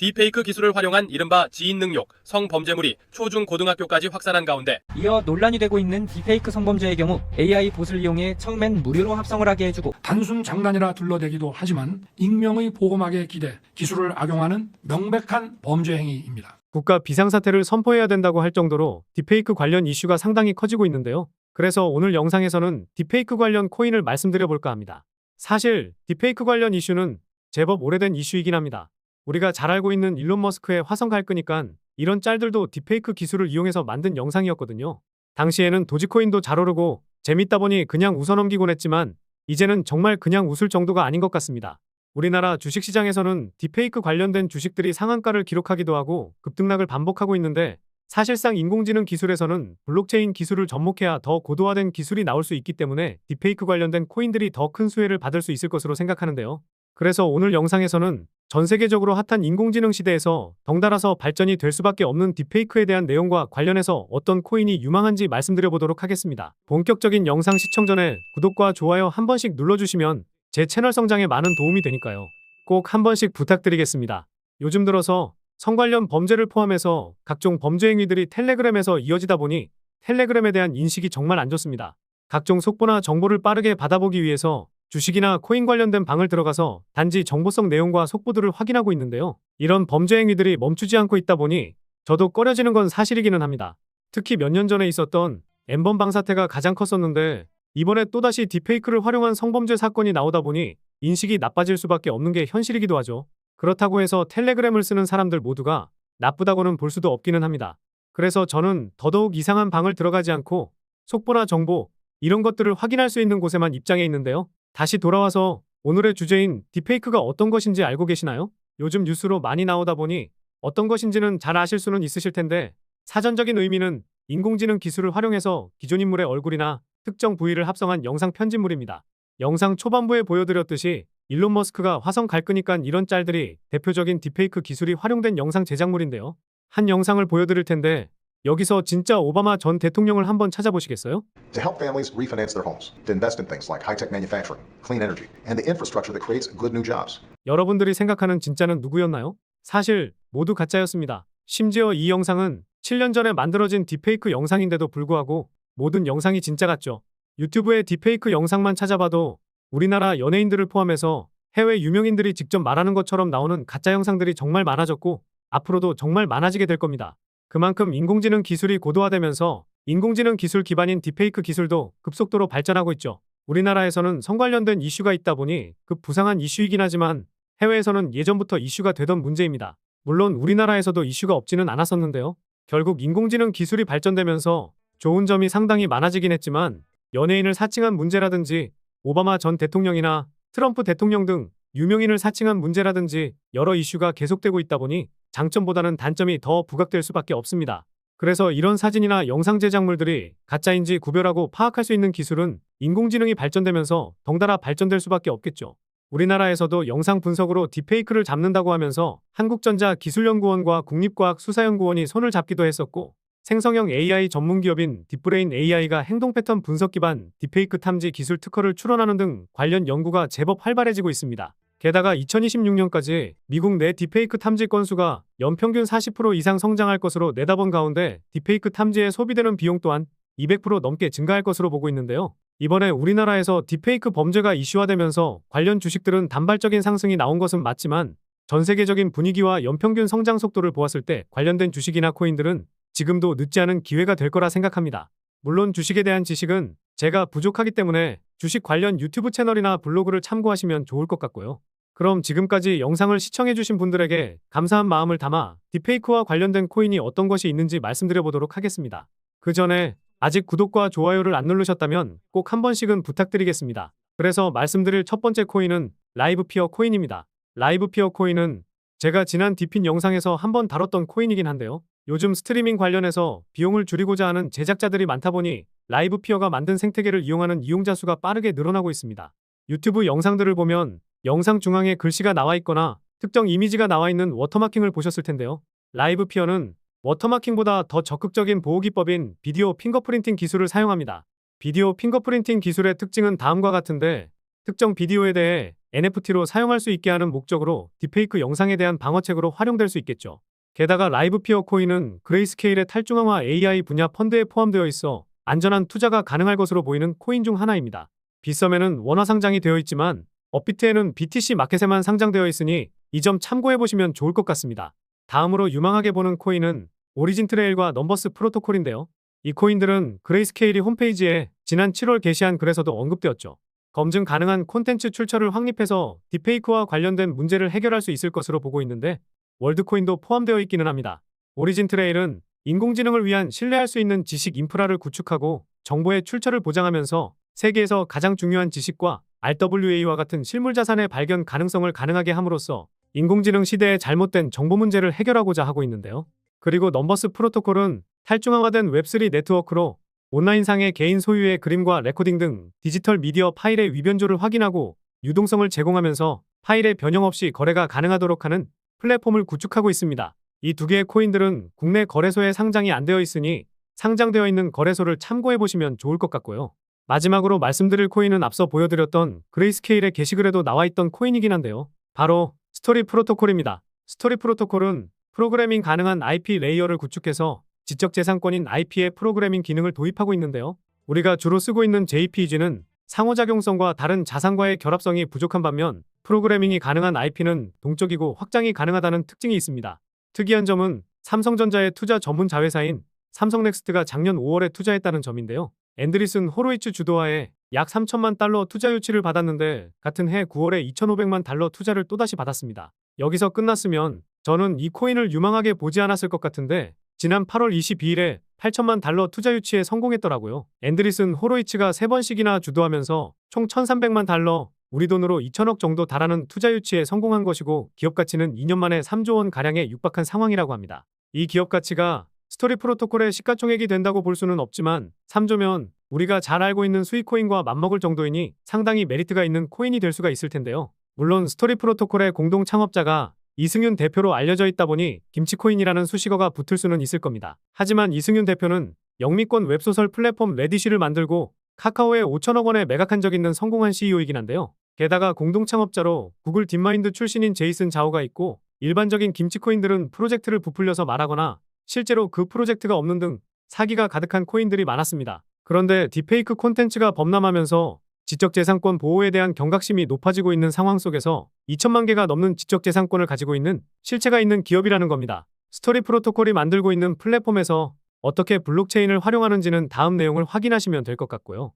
딥페이크 기술을 활용한 이른바 지인능욕, 성범죄물이 초중 고등학교까지 확산한 가운데 이어 논란이 되고 있는 딥페이크 성범죄의 경우 AI 봇을 이용해 처음엔 무료로 합성을 하게 해주고 단순 장난이라 둘러대기도 하지만 익명의 보호막에 기대 기술을 악용하는 명백한 범죄 행위입니다. 국가 비상사태를 선포해야 된다고 할 정도로 딥페이크 관련 이슈가 상당히 커지고 있는데요. 그래서 오늘 영상에서는 딥페이크 관련 코인을 말씀드려 볼까 합니다. 사실 딥페이크 관련 이슈는 제법 오래된 이슈이긴 합니다. 우리가 잘 알고 있는 일론 머스크의 화성 갈 거니까 이런 짤들도 딥페이크 기술을 이용해서 만든 영상이었거든요. 당시에는 도지코인도 잘 오르고 재밌다 보니 그냥 웃어넘기곤 했지만 이제는 정말 그냥 웃을 정도가 아닌 것 같습니다. 우리나라 주식시장에서는 딥페이크 관련된 주식들이 상한가를 기록하기도 하고 급등락을 반복하고 있는데 사실상 인공지능 기술에서는 블록체인 기술을 접목해야 더 고도화된 기술이 나올 수 있기 때문에 딥페이크 관련된 코인들이 더 큰 수혜를 받을 수 있을 것으로 생각하는데요. 그래서 오늘 영상에서는 전 세계적으로 핫한 인공지능 시대에서 덩달아서 발전이 될 수밖에 없는 딥페이크에 대한 내용과 관련해서 어떤 코인이 유망한지 말씀드려 보도록 하겠습니다. 본격적인 영상 시청 전에 구독과 좋아요 한 번씩 눌러주시면 제 채널 성장에 많은 도움이 되니까요. 꼭 한 번씩 부탁드리겠습니다. 요즘 들어서 성 관련 범죄를 포함해서 각종 범죄 행위들이 텔레그램에서 이어지다 보니 텔레그램에 대한 인식이 정말 안 좋습니다. 각종 속보나 정보를 빠르게 받아보기 위해서 주식이나 코인 관련된 방을 들어가서 단지 정보성 내용과 속보들을 확인하고 있는데요. 이런 범죄 행위들이 멈추지 않고 있다 보니 저도 꺼려지는 건 사실이기는 합니다. 특히 몇 년 전에 있었던 엠번방 사태가 가장 컸었는데 이번에 또다시 딥페이크를 활용한 성범죄 사건이 나오다 보니 인식이 나빠질 수밖에 없는 게 현실이기도 하죠. 그렇다고 해서 텔레그램을 쓰는 사람들 모두가 나쁘다고는 볼 수도 없기는 합니다. 그래서 저는 더더욱 이상한 방을 들어가지 않고 속보나 정보 이런 것들을 확인할 수 있는 곳에만 입장해 있는데요. 다시 돌아와서 오늘의 주제인 딥페이크가 어떤 것인지 알고 계시나요? 요즘 뉴스로 많이 나오다 보니 어떤 것인지는 잘 아실 수는 있으실 텐데 사전적인 의미는 인공지능 기술을 활용해서 기존 인물의 얼굴이나 특정 부위를 합성한 영상 편집물입니다. 영상 초반부에 보여드렸듯이 일론 머스크가 화성 갈 거니까 이런 짤들이 대표적인 딥페이크 기술이 활용된 영상 제작물인데요. 한 영상을 보여드릴 텐데 여기서 진짜 오바마 전 대통령을 한번 찾아보시겠어요? To help families refinance their homes, to invest in things like high-tech manufacturing, clean energy, and the infrastructure that creates good new jobs. 여러분들이 생각하는 진짜는 누구였나요? 사실 모두 가짜였습니다. 심지어 이 영상은 7년 전에 만들어진 딥페이크 영상인데도 불구하고 모든 영상이 진짜 같죠. 유튜브에 딥페이크 영상만 찾아봐도 우리나라 연예인들을 포함해서 해외 유명인들이 직접 말하는 것처럼 나오는 가짜 영상들이 정말 많아졌고 앞으로도 정말 많아지게 될 겁니다. 그만큼 인공지능 기술이 고도화되면서 인공지능 기술 기반인 딥페이크 기술도 급속도로 발전하고 있죠. 우리나라에서는 성 관련된 이슈가 있다 보니 급부상한 이슈이긴 하지만 해외에서는 예전부터 이슈가 되던 문제입니다. 물론 우리나라에서도 이슈가 없지는 않았었는데요. 결국 인공지능 기술이 발전되면서 좋은 점이 상당히 많아지긴 했지만 연예인을 사칭한 문제라든지 오바마 전 대통령이나 트럼프 대통령 등 유명인을 사칭한 문제라든지 여러 이슈가 계속되고 있다 보니 장점보다는 단점이 더 부각될 수밖에 없습니다. 그래서 이런 사진이나 영상 제작물들이 가짜인지 구별하고 파악할 수 있는 기술은 인공지능이 발전되면서 덩달아 발전될 수밖에 없겠죠. 우리나라에서도 영상 분석으로 딥페이크를 잡는다고 하면서 한국전자기술연구원과 국립과학수사연구원이 손을 잡기도 했었고 생성형 AI 전문 기업인 딥브레인 AI가 행동 패턴 분석 기반 딥페이크 탐지 기술 특허를 출원하는 등 관련 연구가 제법 활발해지고 있습니다. 게다가 2026년까지 미국 내 딥페이크 탐지 건수가 연평균 40% 이상 성장할 것으로 내다본 가운데 딥페이크 탐지에 소비되는 비용 또한 200% 넘게 증가할 것으로 보고 있는데요. 이번에 우리나라에서 딥페이크 범죄가 이슈화되면서 관련 주식들은 단발적인 상승이 나온 것은 맞지만 전 세계적인 분위기와 연평균 성장 속도를 보았을 때 관련된 주식이나 코인들은 지금도 늦지 않은 기회가 될 거라 생각합니다. 물론 주식에 대한 지식은 제가 부족하기 때문에 주식 관련 유튜브 채널이나 블로그를 참고하시면 좋을 것 같고요. 그럼 지금까지 영상을 시청해주신 분들에게 감사한 마음을 담아 딥페이크와 관련된 코인이 어떤 것이 있는지 말씀드려 보도록 하겠습니다. 그 전에 아직 구독과 좋아요를 안 누르셨다면 꼭 한 번씩은 부탁드리겠습니다. 그래서 말씀드릴 첫 번째 코인은 라이브피어 코인입니다. 라이브피어 코인은 제가 지난 디핀 영상에서 한번 다뤘던 코인이긴 한데요. 요즘 스트리밍 관련해서 비용을 줄이고자 하는 제작자들이 많다 보니 라이브피어가 만든 생태계를 이용하는 이용자 수가 빠르게 늘어나고 있습니다. 유튜브 영상들을 보면 영상 중앙에 글씨가 나와 있거나 특정 이미지가 나와 있는 워터마킹을 보셨을 텐데요. 라이브피어는 워터마킹보다 더 적극적인 보호 기법인 비디오 핑거프린팅 기술을 사용합니다. 비디오 핑거프린팅 기술의 특징은 다음과 같은데 특정 비디오에 대해 NFT로 사용할 수 있게 하는 목적으로 딥페이크 영상에 대한 방어책으로 활용될 수 있겠죠. 게다가 라이브 피어 코인은 그레이스케일의 탈중앙화 AI 분야 펀드에 포함되어 있어 안전한 투자가 가능할 것으로 보이는 코인 중 하나입니다. 빗썸에는 원화 상장이 되어 있지만 업비트에는 BTC 마켓에만 상장되어 있으니 이 점 참고해 보시면 좋을 것 같습니다. 다음으로 유망하게 보는 코인은 오리진 트레일과 넘버스 프로토콜인데요. 이 코인들은 그레이스케일이 홈페이지에 지난 7월 게시한 글에서도 언급되었죠. 검증 가능한 콘텐츠 출처를 확립해서 딥페이크와 관련된 문제를 해결할 수 있을 것으로 보고 있는데 월드코인도 포함되어 있기는 합니다. 오리진 트레일은 인공지능을 위한 신뢰할 수 있는 지식 인프라를 구축하고 정보의 출처를 보장하면서 세계에서 가장 중요한 지식과 RWA와 같은 실물 자산의 발견 가능성을 가능하게 함으로써 인공지능 시대의 잘못된 정보 문제를 해결하고자 하고 있는데요. 그리고 넘버스 프로토콜은 탈중앙화된 웹3 네트워크로 온라인상의 개인 소유의 그림과 레코딩 등 디지털 미디어 파일의 위변조를 확인하고 유동성을 제공하면서 파일의 변형 없이 거래가 가능하도록 하는 플랫폼을 구축하고 있습니다. 이 두 개의 코인들은 국내 거래소에 상장이 안 되어 있으니 상장되어 있는 거래소를 참고해 보시면 좋을 것 같고요. 마지막으로 말씀드릴 코인은 앞서 보여드렸던 그레이스케일의 게시글에도 나와 있던 코인이긴 한데요. 바로 스토리 프로토콜입니다. 스토리 프로토콜은 프로그래밍 가능한 IP 레이어를 구축해서 지적재산권인 IP의 프로그래밍 기능을 도입하고 있는데요. 우리가 주로 쓰고 있는 JPEG는 상호작용성과 다른 자산과의 결합성이 부족한 반면 프로그래밍이 가능한 IP는 동적이고 확장이 가능하다는 특징이 있습니다. 특이한 점은 삼성전자의 투자 전문 자회사인 삼성넥스트가 작년 5월에 투자했다는 점인데요. 앤드리슨 호로이츠 주도하에 약 3천만 달러 투자 유치를 받았는데 같은 해 9월에 2,500만 달러 투자를 또다시 받았습니다. 여기서 끝났으면 저는 이 코인을 유망하게 보지 않았을 것 같은데 지난 8월 22일에 8천만 달러 투자 유치에 성공했더라고요. 앤드리슨 호로이츠가 3번씩이나 주도하면서 총 1,300만 달러, 우리 돈으로 2천억 정도 달하는 투자 유치에 성공한 것이고 기업 가치는 2년 만에 3조 원 가량에 육박한 상황이라고 합니다. 이 기업 가치가 스토리 프로토콜의 시가총액이 된다고 볼 수는 없지만 3조면 우리가 잘 알고 있는 수익코인과 맞먹을 정도이니 상당히 메리트가 있는 코인이 될 수가 있을 텐데요. 물론 스토리 프로토콜의 공동 창업자가 이승윤 대표로 알려져 있다 보니 김치코인이라는 수식어가 붙을 수는 있을 겁니다. 하지만 이승윤 대표는 영미권 웹소설 플랫폼 레디시를 만들고 카카오에 5천억 원에 매각한 적 있는 성공한 CEO이긴 한데요. 게다가 공동 창업자로 구글 딥마인드 출신인 제이슨 자오가 있고 일반적인 김치코인들은 프로젝트를 부풀려서 말하거나 실제로 그 프로젝트가 없는 등 사기가 가득한 코인들이 많았습니다. 그런데 딥페이크 콘텐츠가 범람하면서 지적재산권 보호에 대한 경각심이 높아지고 있는 상황 속에서 2천만 개가 넘는 지적재산권을 가지고 있는 실체가 있는 기업이라는 겁니다. 스토리 프로토콜이 만들고 있는 플랫폼에서 어떻게 블록체인을 활용하는지는 다음 내용을 확인하시면 될 것 같고요.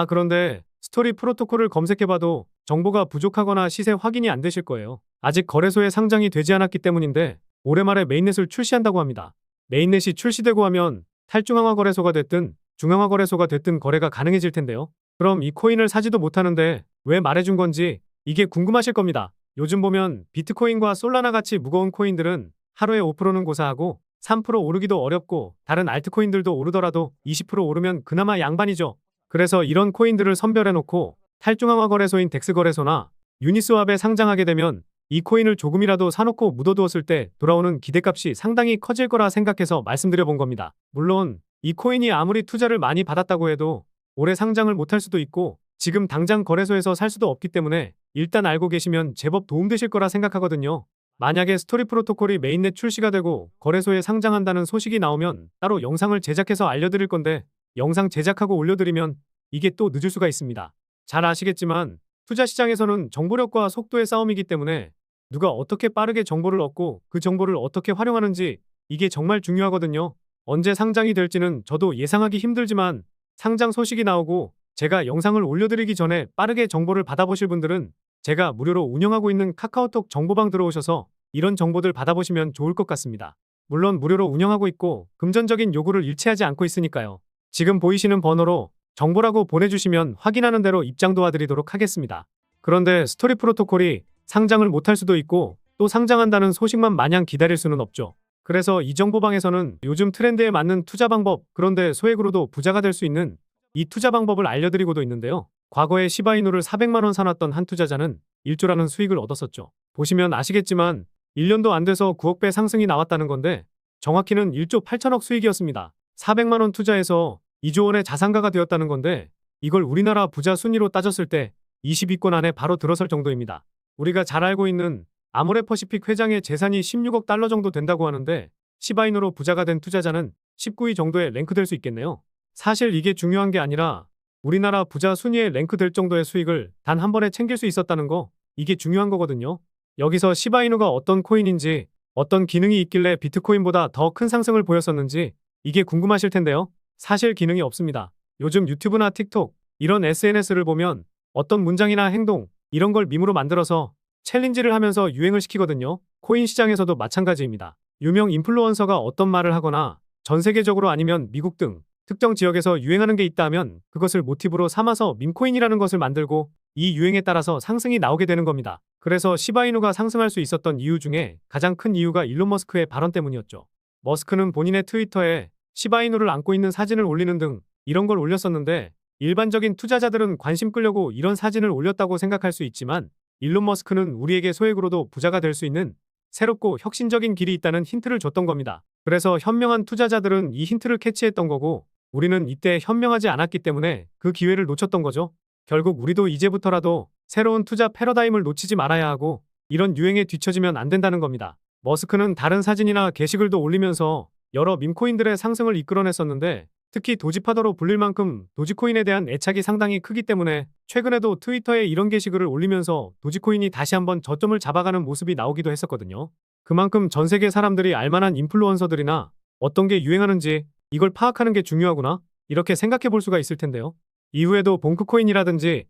그런데 스토리 프로토콜을 검색해봐도 정보가 부족하거나 시세 확인이 안 되실 거예요. 아직 거래소에 상장이 되지 않았기 때문인데 올해 말에 메인넷을 출시한다고 합니다. 메인넷이 출시되고 하면 탈중앙화 거래소가 됐든 중앙화 거래소가 됐든 거래가 가능해질 텐데요. 그럼 이 코인을 사지도 못하는데 왜 말해준 건지 이게 궁금하실 겁니다. 요즘 보면 비트코인과 솔라나 같이 무거운 코인들은 하루에 5%는 고사하고 3% 오르기도 어렵고 다른 알트코인들도 오르더라도 20% 오르면 그나마 양반이죠. 그래서 이런 코인들을 선별해놓고 탈중앙화 거래소인 덱스 거래소나 유니스왑에 상장하게 되면 이 코인을 조금이라도 사놓고 묻어두었을 때 돌아오는 기대값이 상당히 커질 거라 생각해서 말씀드려 본 겁니다. 물론 이 코인이 아무리 투자를 많이 받았다고 해도 올해 상장을 못할 수도 있고 지금 당장 거래소에서 살 수도 없기 때문에 일단 알고 계시면 제법 도움되실 거라 생각하거든요. 만약에 스토리 프로토콜이 메인넷 출시가 되고 거래소에 상장한다는 소식이 나오면 따로 영상을 제작해서 알려드릴 건데 영상 제작하고 올려드리면 이게 또 늦을 수가 있습니다. 잘 아시겠지만 투자 시장에서는 정보력과 속도의 싸움이기 때문에 누가 어떻게 빠르게 정보를 얻고 그 정보를 어떻게 활용하는지 이게 정말 중요하거든요. 언제 상장이 될지는 저도 예상하기 힘들지만 상장 소식이 나오고 제가 영상을 올려드리기 전에 빠르게 정보를 받아보실 분들은 제가 무료로 운영하고 있는 카카오톡 정보방 들어오셔서 이런 정보들 받아보시면 좋을 것 같습니다. 물론 무료로 운영하고 있고 금전적인 요구를 일치하지 않고 있으니까요. 지금 보이시는 번호로 정보라고 보내주시면 확인하는 대로 입장 도와드리도록 하겠습니다. 그런데 스토리 프로토콜이 상장을 못할 수도 있고 또 상장한다는 소식만 마냥 기다릴 수는 없죠. 그래서 이 정보방에서는 요즘 트렌드에 맞는 투자 방법, 그런데 소액으로도 부자가 될 수 있는 이 투자 방법을 알려드리고도 있는데요. 과거에 시바이누를 400만 원 사놨던 한 투자자는 1조라는 수익을 얻었었죠. 보시면 아시겠지만 1년도 안 돼서 9억 배 상승이 나왔다는 건데 정확히는 1조 8천억 수익이었습니다. 400만 원 투자해서 2조 원의 자산가가 되었다는 건데 이걸 우리나라 부자 순위로 따졌을 때 20위권 안에 바로 들어설 정도입니다. 우리가 잘 알고 있는 아모레퍼시픽 회장의 재산이 16억 달러 정도 된다고 하는데 시바이누로 부자가 된 투자자는 19위 정도에 랭크될 수 있겠네요. 사실 이게 중요한 게 아니라 우리나라 부자 순위에 랭크될 정도의 수익을 단 한 번에 챙길 수 있었다는 거, 이게 중요한 거거든요. 여기서 시바이누가 어떤 코인인지, 어떤 기능이 있길래 비트코인보다 더 큰 상승을 보였었는지 이게 궁금하실 텐데요. 사실 기능이 없습니다. 요즘 유튜브나 틱톡 이런 SNS를 보면 어떤 문장이나 행동 이런 걸 밈으로 만들어서 챌린지를 하면서 유행을 시키거든요. 코인 시장에서도 마찬가지입니다. 유명 인플루언서가 어떤 말을 하거나 전 세계적으로 아니면 미국 등 특정 지역에서 유행하는 게 있다 하면 그것을 모티브로 삼아서 밈코인이라는 것을 만들고 이 유행에 따라서 상승이 나오게 되는 겁니다. 그래서 시바이누가 상승할 수 있었던 이유 중에 가장 큰 이유가 일론 머스크의 발언 때문이었죠. 머스크는 본인의 트위터에 시바이누를 안고 있는 사진을 올리는 등 이런 걸 올렸었는데 일반적인 투자자들은 관심 끌려고 이런 사진을 올렸다고 생각할 수 있지만 일론 머스크는 우리에게 소액으로도 부자가 될 수 있는 새롭고 혁신적인 길이 있다는 힌트를 줬던 겁니다. 그래서 현명한 투자자들은 이 힌트를 캐치했던 거고 우리는 이때 현명하지 않았기 때문에 그 기회를 놓쳤던 거죠. 결국 우리도 이제부터라도 새로운 투자 패러다임을 놓치지 말아야 하고 이런 유행에 뒤처지면 안 된다는 겁니다. 머스크는 다른 사진이나 게시글도 올리면서 여러 밈코인들의 상승을 이끌어냈었는데 특히 도지파더로 불릴 만큼 도지코인에 대한 애착이 상당히 크기 때문에 최근에도 트위터에 이런 게시글을 올리면서 도지코인이 다시 한번 저점을 잡아가는 모습이 나오기도 했었거든요. 그만큼 전 세계 사람들이 알만한 인플루언서들이나 어떤 게 유행하는지 이걸 파악하는 게 중요하구나 이렇게 생각해 볼 수가 있을 텐데요. 이후에도 봉크코인이라든지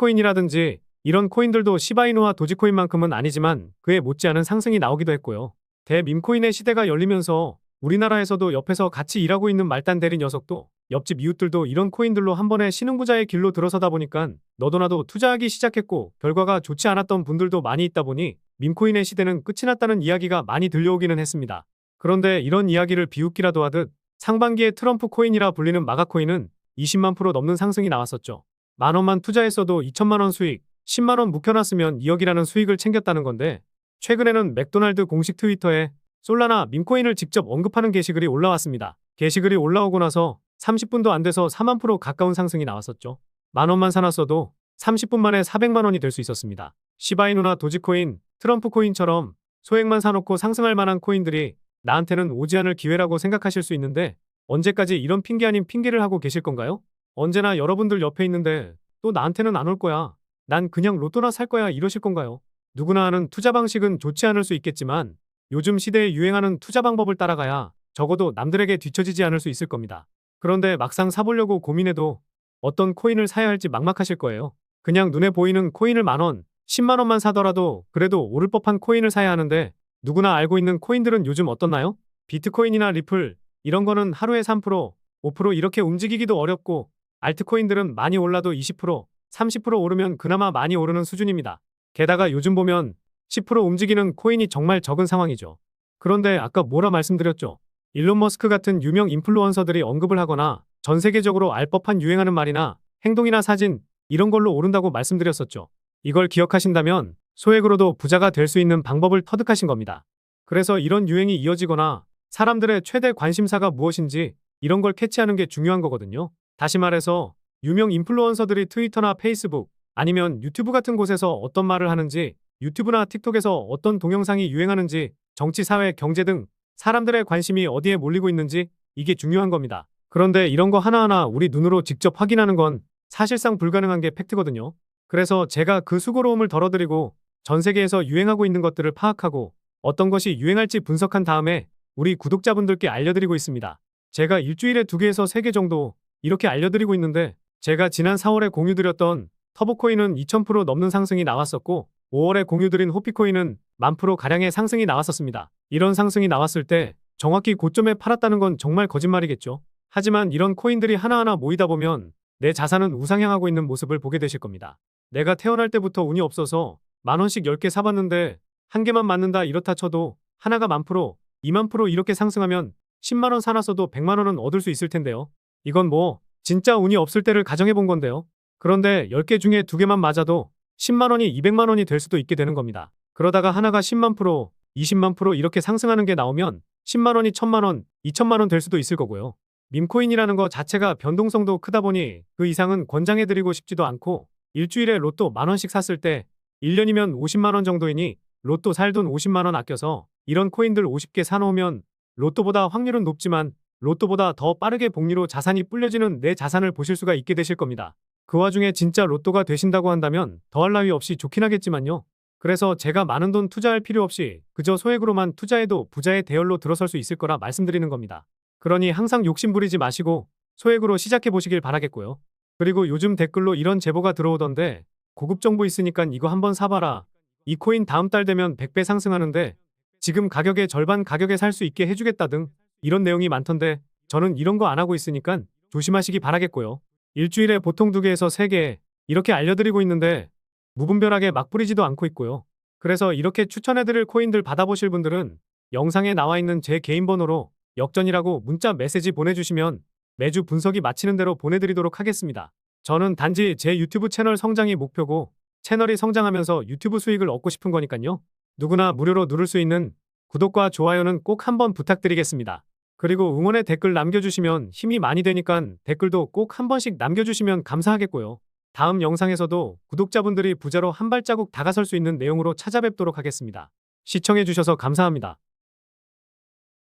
페페코인이라든지 이런 코인들도 시바이누와 도지코인만큼은 아니지만 그에 못지않은 상승이 나오기도 했고요. 대밈코인의 시대가 열리면서 우리나라에서도 옆에서 같이 일하고 있는 말단 대리 녀석도 옆집 이웃들도 이런 코인들로 한 번에 신흥부자의 길로 들어서다 보니까 너도나도 투자하기 시작했고 결과가 좋지 않았던 분들도 많이 있다 보니 밈코인의 시대는 끝이 났다는 이야기가 많이 들려오기는 했습니다. 그런데 이런 이야기를 비웃기라도 하듯 상반기에 트럼프 코인이라 불리는 마가코인은 20만 프로 넘는 상승이 나왔었죠. 만원만 투자했어도 2천만 원 수익, 10만 원 묵혀놨으면 2억이라는 수익을 챙겼다는 건데 최근에는 맥도날드 공식 트위터에 솔라나 밈코인을 직접 언급하는 게시글이 올라왔습니다. 게시글이 올라오고 나서 30분도 안 돼서 4만 프로 가까운 상승이 나왔었죠. 만원만 사놨어도 30분 만에 400만 원이 될 수 있었습니다. 시바이누나 도지코인, 트럼프 코인처럼 소액만 사놓고 상승할 만한 코인들이 나한테는 오지 않을 기회라고 생각하실 수 있는데 언제까지 이런 핑계 아닌 핑계를 하고 계실 건가요? 언제나 여러분들 옆에 있는데 또 나한테는 안 올 거야. 난 그냥 로또나 살 거야 이러실 건가요? 누구나 하는 투자 방식은 좋지 않을 수 있겠지만 요즘 시대에 유행하는 투자 방법을 따라가야 적어도 남들에게 뒤처지지 않을 수 있을 겁니다. 그런데 막상 사보려고 고민해도 어떤 코인을 사야 할지 막막하실 거예요. 그냥 눈에 보이는 코인을 만원, 10만 원만 사더라도 그래도 오를 법한 코인을 사야 하는데 누구나 알고 있는 코인들은 요즘 어떻나요? 비트코인이나 리플 이런 거는 하루에 3%, 5% 이렇게 움직이기도 어렵고 알트코인들은 많이 올라도 20%, 30% 오르면 그나마 많이 오르는 수준입니다. 게다가 요즘 보면 10% 움직이는 코인이 정말 적은 상황이죠. 그런데 아까 뭐라 말씀드렸죠? 일론 머스크 같은 유명 인플루언서들이 언급을 하거나 전 세계적으로 알 법한 유행하는 말이나 행동이나 사진 이런 걸로 오른다고 말씀드렸었죠. 이걸 기억하신다면 소액으로도 부자가 될 수 있는 방법을 터득하신 겁니다. 그래서 이런 유행이 이어지거나 사람들의 최대 관심사가 무엇인지 이런 걸 캐치하는 게 중요한 거거든요. 다시 말해서 유명 인플루언서들이 트위터나 페이스북 아니면 유튜브 같은 곳에서 어떤 말을 하는지 유튜브나 틱톡에서 어떤 동영상이 유행하는지 정치, 사회, 경제 등 사람들의 관심이 어디에 몰리고 있는지 이게 중요한 겁니다. 그런데 이런 거 하나하나 우리 눈으로 직접 확인하는 건 사실상 불가능한 게 팩트거든요. 그래서 제가 그 수고로움을 덜어드리고 전 세계에서 유행하고 있는 것들을 파악하고 어떤 것이 유행할지 분석한 다음에 우리 구독자분들께 알려드리고 있습니다. 제가 일주일에 2개에서 3개 정도 이렇게 알려드리고 있는데 제가 지난 4월에 공유드렸던 터보코인은 2000% 넘는 상승이 나왔었고 5월에 공유드린 호피코인은 10,000% 가량의 상승이 나왔었습니다. 이런 상승이 나왔을 때 정확히 고점에 팔았다는 건 정말 거짓말이겠죠. 하지만 이런 코인들이 하나하나 모이다 보면 내 자산은 우상향하고 있는 모습을 보게 되실 겁니다. 내가 태어날 때부터 운이 없어서 만원씩 10개 사봤는데 한 개만 맞는다 이렇다 쳐도 하나가 10,000%, 20,000% 이렇게 상승하면 10만원 사놨어도 100만원은 얻을 수 있을 텐데요. 이건 뭐 진짜 운이 없을 때를 가정해 본 건데요. 그런데 10개 중에 2개만 맞아도 10만원이 200만원이 될 수도 있게 되는 겁니다. 그러다가 하나가 10만 프로, 20만 프로 이렇게 상승하는 게 나오면 10만원이 1000만원, 2000만원 될 수도 있을 거고요. 밈코인이라는 거 자체가 변동성도 크다 보니 그 이상은 권장해드리고 싶지도 않고 일주일에 로또 10,000원씩 샀을 때 1년이면 50만 원 정도이니 로또 살 돈 50만 원 아껴서 이런 코인들 50개 사놓으면 로또보다 확률은 높지만 로또보다 더 빠르게 복리로 자산이 불려지는 내 자산을 보실 수가 있게 되실 겁니다. 그 와중에 진짜 로또가 되신다고 한다면 더할 나위 없이 좋긴 하겠지만요. 그래서 제가 많은 돈 투자할 필요 없이 그저 소액으로만 투자해도 부자의 대열로 들어설 수 있을 거라 말씀드리는 겁니다. 그러니 항상 욕심 부리지 마시고 소액으로 시작해 보시길 바라겠고요. 그리고 요즘 댓글로 이런 제보가 들어오던데 고급 정보 있으니까 이거 한번 사봐라. 이 코인 다음 달 되면 100배 상승하는데 지금 가격의 절반 가격에 살 수 있게 해주겠다 등 이런 내용이 많던데 저는 이런 거 안 하고 있으니까 조심하시기 바라겠고요. 일주일에 보통 2개에서 3개 이렇게 알려드리고 있는데 무분별하게 막 뿌리지도 않고 있고요. 그래서 이렇게 추천해드릴 코인들 받아보실 분들은 영상에 나와 있는 제 개인 번호로 역전이라고 문자 메시지 보내주시면 매주 분석이 마치는 대로 보내드리도록 하겠습니다. 저는 단지 제 유튜브 채널 성장이 목표고 채널이 성장하면서 유튜브 수익을 얻고 싶은 거니까요. 누구나 무료로 누를 수 있는 구독과 좋아요는 꼭 한번 부탁드리겠습니다. 그리고 응원의 댓글 남겨주시면 힘이 많이 되니까 댓글도 꼭 한 번씩 남겨주시면 감사하겠고요. 다음 영상에서도 구독자분들이 부자로 한 발자국 다가설 수 있는 내용으로 찾아뵙도록 하겠습니다. 시청해주셔서 감사합니다.